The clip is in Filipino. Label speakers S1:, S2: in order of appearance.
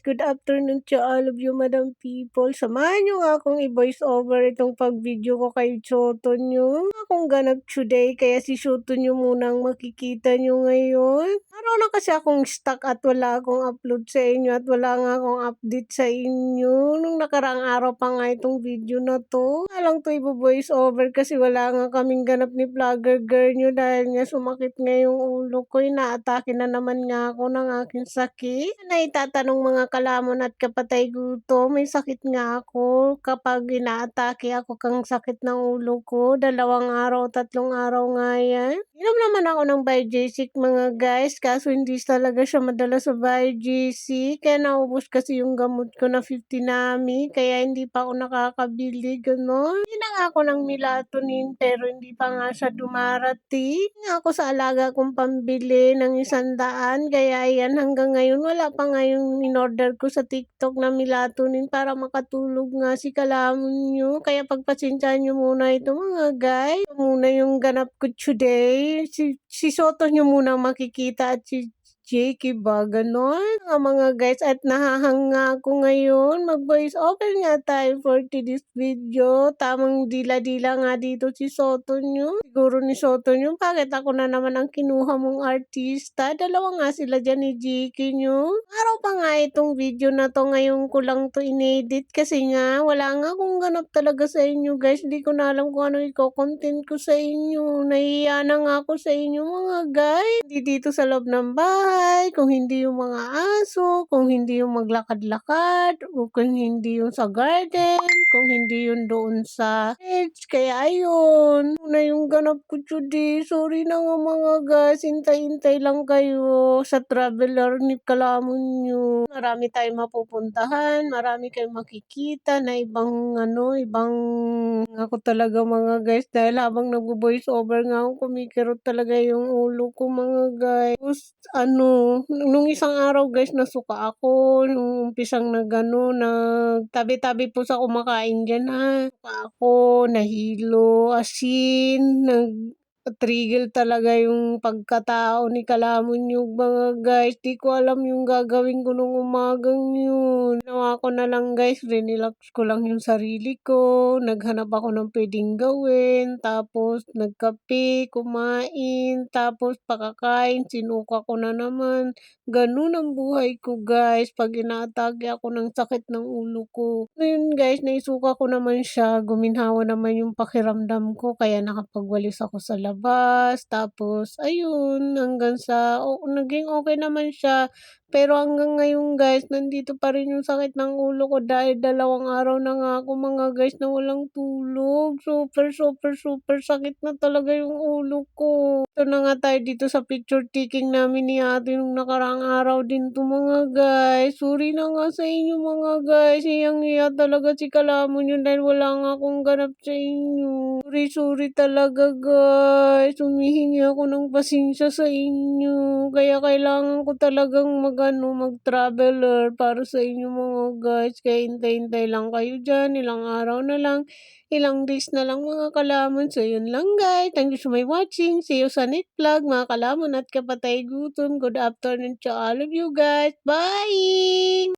S1: good afternoon to all of you madam people. Samahan niyo nga akong i-voice over itong pag-video ko kay Shoto niyo. Akong ganap today kaya si Shoto niyo munang makikita niyo ngayon. Araw na kasi akong stuck at wala akong upload sa inyo at wala nga akong update sa inyo. Nung nakaraang araw pa nga itong video na to. Alang to i-voice over kasi wala nga kaming ganap ni vlogger girl niyo dahil nga sumakit nga yung ulo ko. Inaatake na naman nga ako ng aking sakit. Na itatanong mga kalamon at kapatay guto, may sakit nga ako kapag inaatake ako kang sakit ng ulo ko. 2 araw, 3 araw nga yan. Inom naman ako ng Biogesic mga guys, kaso hindi talaga siya madala sa Biogesic. Kaya naubos kasi yung gamot ko na 50 nami, kaya hindi pa ako nakakabili, gano'n. Hindi na nga ako ng melatonin pero hindi pa nga siya dumarating. Nga ako sa alaga kong pambili ng 100, kaya yan hanggang ngayon wala pa nga yung in-order ko sa TikTok na melatonin para makatulog nga si kalamon nyo. Kaya pagpasensyahan nyo muna ito mga guys. Ito muna yung ganap ko today. Si Shoto nyo muna makikita at si Jakey ba, ganon? Mga guys, at nahahanga ako ngayon. Mag-voice over nga tayo for today's video. Tamang dila-dila nga dito si Shoto nyo. Siguro ni Shoto nyo, bakit ako na naman ang kinuha mong artista? 2 nga sila dyan ni Jakey nyo. Araw pa nga itong video na to, ngayon ko lang to inedit kasi nga wala nga akong ganap talaga sa inyo guys. Hindi ko na alam kung ano i-content ko sa inyo. Nahiya na nga ako sa inyo mga guys. Hindi dito sa loob ng bahay, kung hindi yung mga aso, kung hindi yung maglakad-lakad, o kung hindi yung sa garden, kung hindi yung doon sa edge. Kaya ayun, na yung ganap ko today. Sorry na nga mga guys, hintay-hintay lang kayo sa traveler ni kalamon nyo. Marami tayong mapupuntahan, marami kayong makikita na ibang ako talaga mga guys, dahil habang nag-voice over nga ako, kumikirot talaga yung ulo ko mga guys. Tapos, nung isang araw guys, nasuka ako, nung umpisang nagtabi-tabi po sa kumakain dyan ha. Nasuka ako, nahilo, asin, trigger talaga yung pagkatao ni kalamon yung mga guys. Di ko alam yung gagawin ko nung umagang yun. Ginawa ko na lang guys, relax ko lang yung sarili ko. Naghanap ako ng pwedeng gawin. Tapos nagkape, kumain. Tapos pakakain, sinuka ko na naman. Ganun ang buhay ko guys pag inaatake ako ng sakit ng ulo ko. Ngayon guys, naisuka ko naman siya. Guminhawa naman yung pakiramdam ko kaya nakapagwalis ako sa labas. Tapos ayun, hanggang sa naging okay naman siya. Pero hanggang ngayon guys, nandito pa rin yung sakit ng ulo ko dahil 2 araw na nga ako mga guys na walang tulog. Super sakit na talaga yung ulo ko. Ito na nga tayo dito sa picture taking namin ni ate nung nakaraang araw din to mga guys. Sorry na nga sa inyo mga guys. Iyang-iya talaga si kalamon yun dahil wala nga akong ganap sa inyo. Sorry talaga guys. Humihingi ako ng pasensya sa inyo. Kaya kailangan ko talagang mag-traveler para sa inyo mga guys. Kaya hintay-hintay lang kayo dyan. Ilang araw na lang. Ilang days na lang mga kalamon. So yun lang guys. Thank you so much watching. See you sa next vlog mga kalamon at kapatay gutom. Good afternoon to all of you guys. Bye!